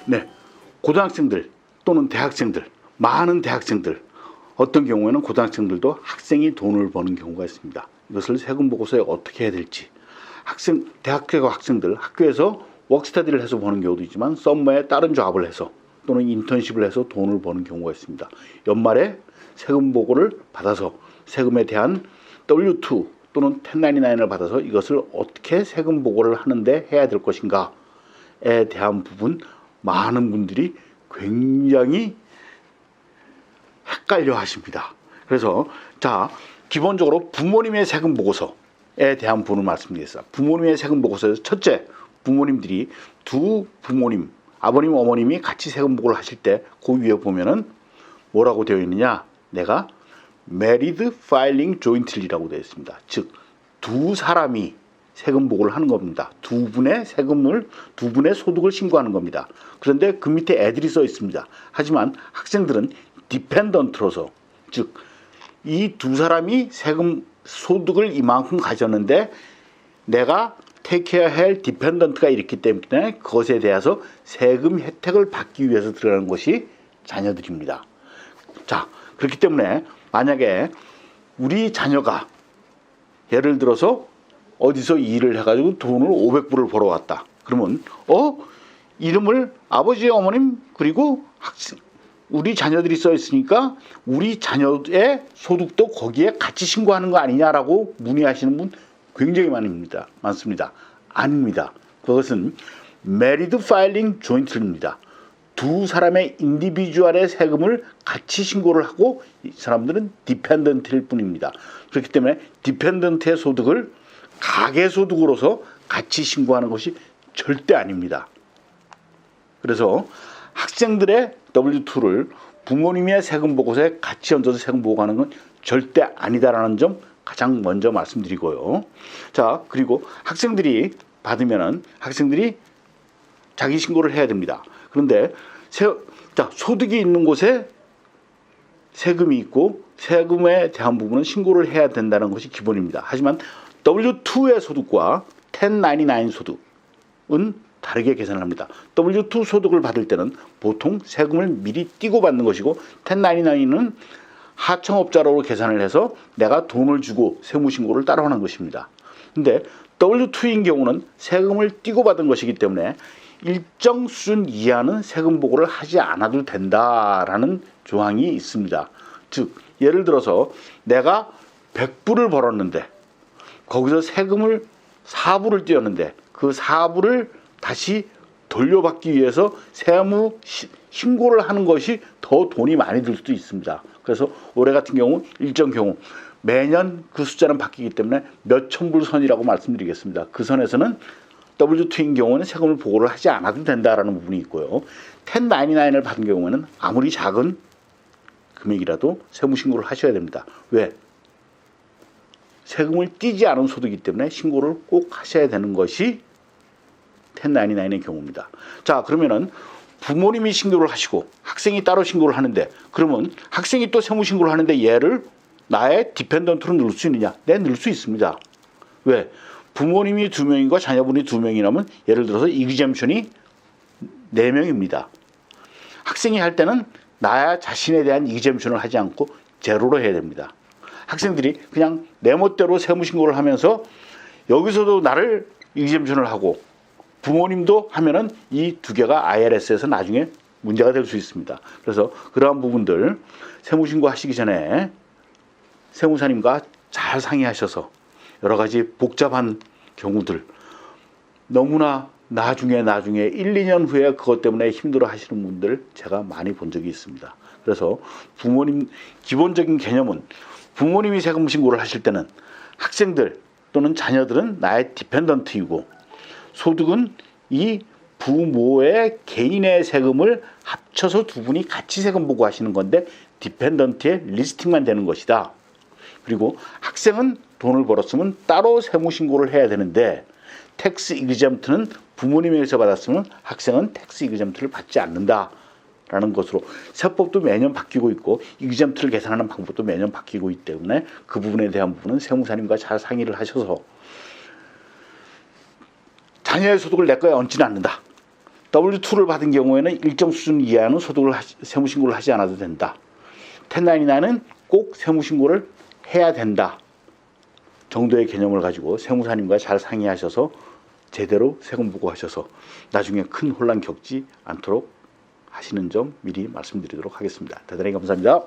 네, 고등학생들 또는 대학생들, 많은 대학생들, 어떤 경우에는 고등학생들도 학생이 돈을 버는 경우가 있습니다. 이것을 세금 보고서에 어떻게 해야 될지, 대학교 학생들 학교에서 워크스터디를 해서 버는 경우도 있지만 썸머에 다른 잡을 해서 또는 인턴십을 해서 돈을 버는 경우가 있습니다. 연말에 세금 보고를 받아서 세금에 대한 W2 또는 1099을 받아서 이것을 어떻게 세금 보고를 하는데 해야 될 것인가에 대한 부분, 많은 분들이 굉장히 헷갈려 하십니다. 그래서 자, 기본적으로 부모님의 세금 보고서에 대한 부분을 말씀드리겠습니다. 부모님의 세금 보고서에서 첫째, 부모님들이 두 부모님, 아버님, 어머님이 같이 세금 보고를 하실 때 그 위에 보면은 뭐라고 되어 있느냐? 내가 married filing jointly라고 되어 있습니다. 즉, 두 사람이 세금 보고를 하는 겁니다. 두 분의 소득을 신고하는 겁니다. 그런데 그 밑에 애들이 써 있습니다. 하지만 학생들은 디펜던트로서, 즉, 이 두 사람이 소득을 이만큼 가졌는데 내가 테이크해야 할 디펜던트가 있기 때문에 그것에 대해서 세금 혜택을 받기 위해서 들어가는 것이 자녀들입니다. 자, 그렇기 때문에 만약에 우리 자녀가 예를 들어서 어디서 일을 해가지고 돈을 500불을 벌어왔다. 그러면 이름을 아버지, 어머님 그리고 우리 자녀들이 써 있으니까 우리 자녀의 소득도 거기에 같이 신고하는 거 아니냐라고 문의하시는 분 굉장히 많습니다. 아닙니다. 그것은 married filing jointly입니다. 두 사람의 인디비주얼의 세금을 같이 신고를 하고 이 사람들은 디펜던트일 뿐입니다. 그렇기 때문에 디펜던트의 소득을 가계소득으로서 같이 신고하는 것이 절대 아닙니다. 그래서 학생들의 W2를 부모님의 세금 보고서에 같이 얹어서 세금 보고하는 건 절대 아니다라는 점 가장 먼저 말씀드리고요. 자, 그리고 학생들이 받으면은 학생들이 자기 신고를 해야 됩니다. 그런데 소득이 있는 곳에 세금이 있고 세금에 대한 부분은 신고를 해야 된다는 것이 기본입니다. 하지만 W2의 소득과 1099 소득은 다르게 계산을 합니다. W2 소득을 받을 때는 보통 세금을 미리 띄고 받는 것이고 1099는 하청업자로 계산을 해서 내가 돈을 주고 세무신고를 따로 하는 것입니다. 근데 W2인 경우는 세금을 띄고 받은 것이기 때문에 일정 수준 이하는 세금 보고를 하지 않아도 된다라는 조항이 있습니다. 즉, 예를 들어서 내가 100불을 벌었는데 거기서 세금을 4불을 띄었는데 그 4불을 다시 돌려받기 위해서 세무 신고를 하는 것이 더 돈이 많이 들 수도 있습니다. 그래서 올해 같은 경우 일정 경우 매년 그 숫자는 바뀌기 때문에 몇천 불 선이라고 말씀드리겠습니다. 그 선에서는 W2인 경우는 세금을 보고를 하지 않아도 된다라는 부분이 있고요. 1099을 받은 경우에는 아무리 작은 금액이라도 세무신고를 하셔야 됩니다. 왜? 세금을 띄지 않은 소득이기 때문에 신고를 꼭 하셔야 되는 것이 1099의 경우입니다. 자, 그러면은 부모님이 신고를 하시고 학생이 따로 신고를 하는데 그러면 학생이 또 세무신고를 하는데 얘를 나의 디펜던트로 넣을 수 있느냐? 네, 넣을 수 있습니다. 왜? 부모님이 2명이고 자녀분이 2명이라면 예를 들어서 이그젬션이 4명입니다. 학생이 할 때는 나 자신에 대한 이그젬션을 하지 않고 제로로 해야 됩니다. 학생들이 그냥 내 멋대로 세무신고를 하면서 여기서도 나를 이그젬션을 하고 부모님도 하면은 이 두 개가 IRS에서 나중에 문제가 될 수 있습니다. 그래서 그러한 부분들 세무신고 하시기 전에 세무사님과 잘 상의하셔서 여러 가지 복잡한 경우들 너무나 나중에 1, 2년 후에 그것 때문에 힘들어 하시는 분들 제가 많이 본 적이 있습니다. 그래서 부모님 기본적인 개념은 부모님이 세금 신고를 하실 때는 학생들 또는 자녀들은 나의 디펜던트이고 소득은 이 부모의 개인의 세금을 합쳐서 두 분이 같이 세금 보고하시는 건데 디펜던트의 리스팅만 되는 것이다. 그리고 학생은 돈을 벌었으면 따로 세무신고를 해야 되는데 텍스 이그젬트는 부모님에게서 받았으면 학생은 텍스 이그젬트를 받지 않는다라는 것으로 세법도 매년 바뀌고 있고 이그젬트를 계산하는 방법도 매년 바뀌고 있기 때문에 그 부분에 대한 부분은 세무사님과 잘 상의를 하셔서 자녀의 소득을 내 거에 얹지는 않는다. W2를 받은 경우에는 일정 수준 이하는 세무신고를 하지 않아도 된다. 1099는 꼭 세무신고를 해야 된다 정도의 개념을 가지고 세무사님과 잘 상의하셔서 제대로 세금 보고하셔서 나중에 큰 혼란 겪지 않도록 하시는 점 미리 말씀드리도록 하겠습니다. 대단히 감사합니다.